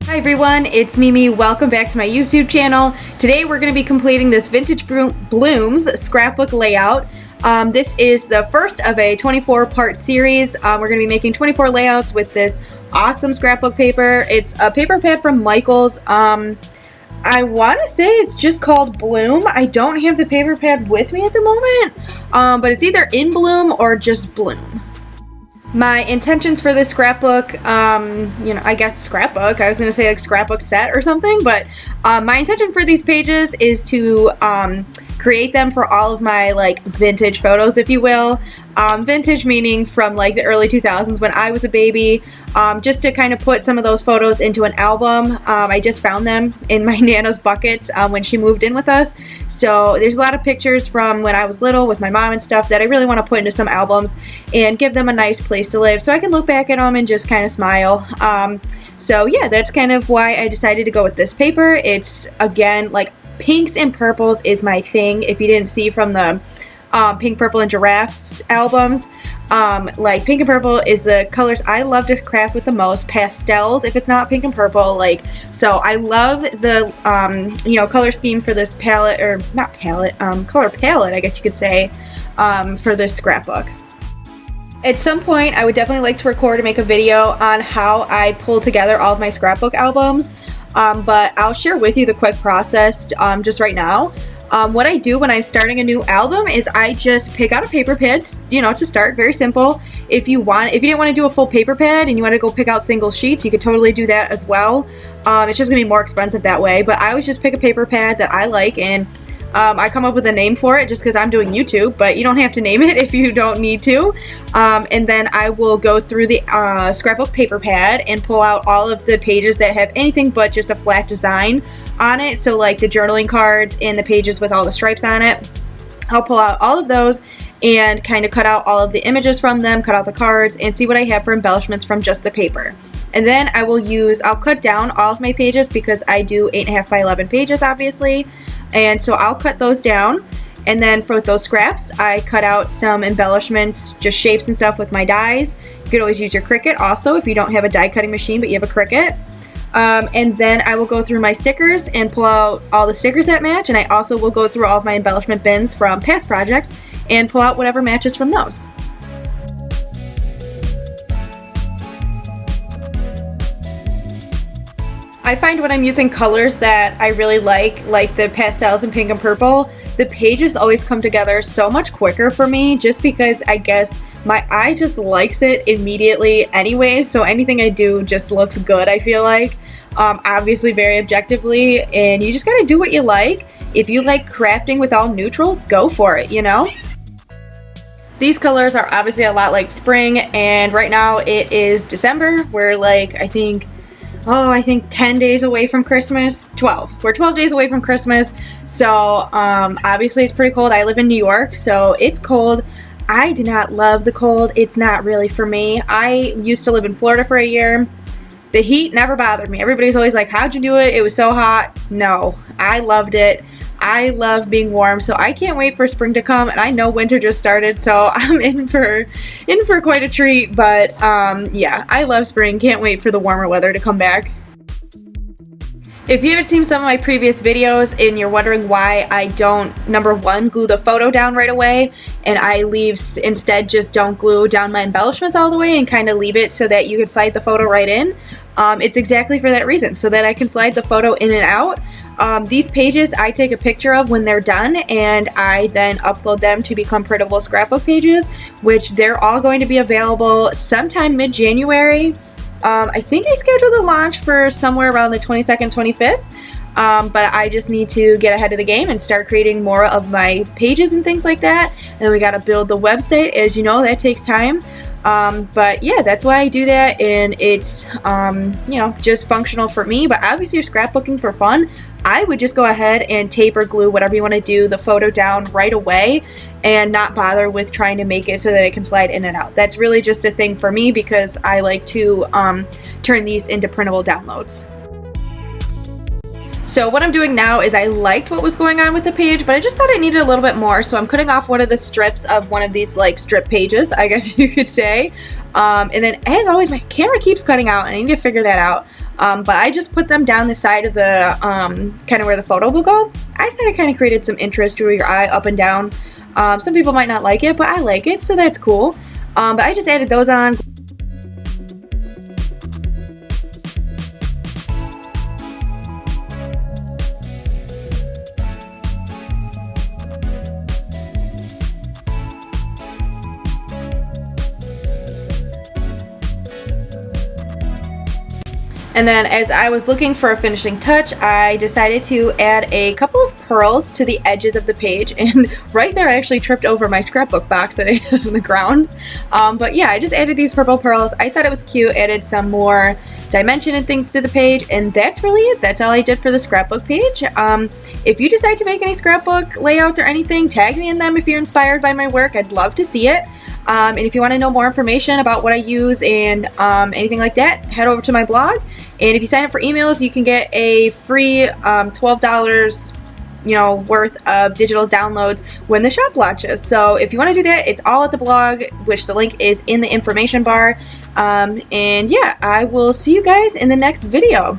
Hi everyone, it's Mimi. Welcome back to my YouTube channel. Today we're going to be completing this Vintage Blooms scrapbook layout. This is the first of a 24-part series. We're going to be making 24 layouts with this awesome scrapbook paper. It's a paper pad from Michaels. I want to say it's just called Bloom. I don't have the paper pad with me at the moment, but it's either in Bloom or just Bloom. My intentions for this scrapbook, I guess scrapbook, I was going to say like scrapbook set or something, but my intention for these pages is to create them for all of my like vintage photos, if you will. Vintage meaning from like the early 2000s when I was a baby, just to kind of put some of those photos into an album. I just found them in my Nana's buckets when she moved in with us. So there's a lot of pictures from when I was little with my mom and stuff that I really want to put into some albums and give them a nice place to live so I can look back at them and just kind of smile. So yeah, that's kind of why I decided to go with this paper. It's, again, like pinks and purples is my thing. If you didn't see from the Pink, Purple, and Giraffes albums, like pink and purple is the colors I love to craft with the most. Pastels, if it's not pink and purple, so I love the color scheme for this palette, or not palette, color palette, I guess you could say, for this scrapbook. At some point, I would definitely like to record and make a video on how I pull together all of my scrapbook albums, but I'll share with you the quick process just right now. What I do when I'm starting a new album is I just pick out a paper pad, to start. Very simple. If you didn't want to do a full paper pad and you want to go pick out single sheets, you could totally do that as well. It's just going to be more expensive that way, but I always just pick a paper pad that I like, and I come up with a name for it just because I'm doing YouTube, but you don't have to name it if you don't need to. And then I will go through the scrapbook paper pad and pull out all of the pages that have anything but just a flat design on it. So like the journaling cards and the pages with all the stripes on it. I'll pull out all of those and kind of cut out all of the images from them, cut out the cards, and see what I have for embellishments from just the paper. And then I'll cut down all of my pages because I do 8.5 by 11 pages, obviously. And so I'll cut those down. And then for those scraps, I cut out some embellishments, just shapes and stuff with my dies. You could always use your Cricut also if you don't have a die cutting machine, but you have a Cricut. And then I will go through my stickers and pull out all the stickers that match. And I also will go through all of my embellishment bins from past projects and pull out whatever matches from those. I find when I'm using colors that I really like the pastels and pink and purple, the pages always come together so much quicker for me, just because I guess my eye just likes it immediately anyway, so anything I do just looks good, I feel like. Obviously very objectively, and you just gotta do what you like. If you like crafting with all neutrals, go for it, These colors are obviously a lot like spring, and right now it is December. We're I think 10 days away from Christmas. 12. We're 12 days away from Christmas. So, obviously it's pretty cold. I live in New York, so it's cold. I do not love the cold. It's not really for me. I used to live in Florida for a year. The heat never bothered me. Everybody's always like, how'd you do it? It was so hot. No, I loved it. I love being warm, so I can't wait for spring to come, and I know winter just started, so I'm in for quite a treat, but yeah, I love spring. Can't wait for the warmer weather to come back. If you haven't seen some of my previous videos and you're wondering why I don't, number one, glue the photo down right away, and I instead just don't glue down my embellishments all the way and kind of leave it so that you can slide the photo right in, it's exactly for that reason, so that I can slide the photo in and out. These pages I take a picture of when they're done, and I then upload them to become printable scrapbook pages, which they're all going to be available sometime mid-January. I think I scheduled the launch for somewhere around the 22nd, 25th, but I just need to get ahead of the game and start creating more of my pages and things like that. And then we got to build the website. As you know, that takes time. But yeah, that's why I do that, and it's, just functional for me. But obviously, you're scrapbooking for fun. I would just go ahead and tape or glue, whatever you want to do, the photo down right away and not bother with trying to make it so that it can slide in and out. That's really just a thing for me because I like to turn these into printable downloads. So what I'm doing now is I liked what was going on with the page, but I just thought it needed a little bit more. So I'm cutting off one of the strips of one of these strip pages, I guess you could say. And then as always, my camera keeps cutting out and I need to figure that out. but I just put them down the side of the kind of where the photo will go. I thought it kind of created some interest, drew your eye up and down. Some people might not like it, but I like it, so that's cool. But I just added those on. And then as I was looking for a finishing touch, I decided to add a couple of pearls to the edges of the page. And right there, I actually tripped over my scrapbook box that I had on the ground. But yeah, I just added these purple pearls. I thought it was cute, added some more dimension and things to the page, and that's really it. That's all I did for the scrapbook page. If you decide to make any scrapbook layouts or anything, tag me in them if you're inspired by my work. I'd love to see it. And if you want to know more information about what I use and anything like that, head over to my blog. And if you sign up for emails, you can get a free $12 worth of digital downloads when the shop launches. So if you want to do that, it's all at the blog, which the link is in the information bar. And yeah, I will see you guys in the next video.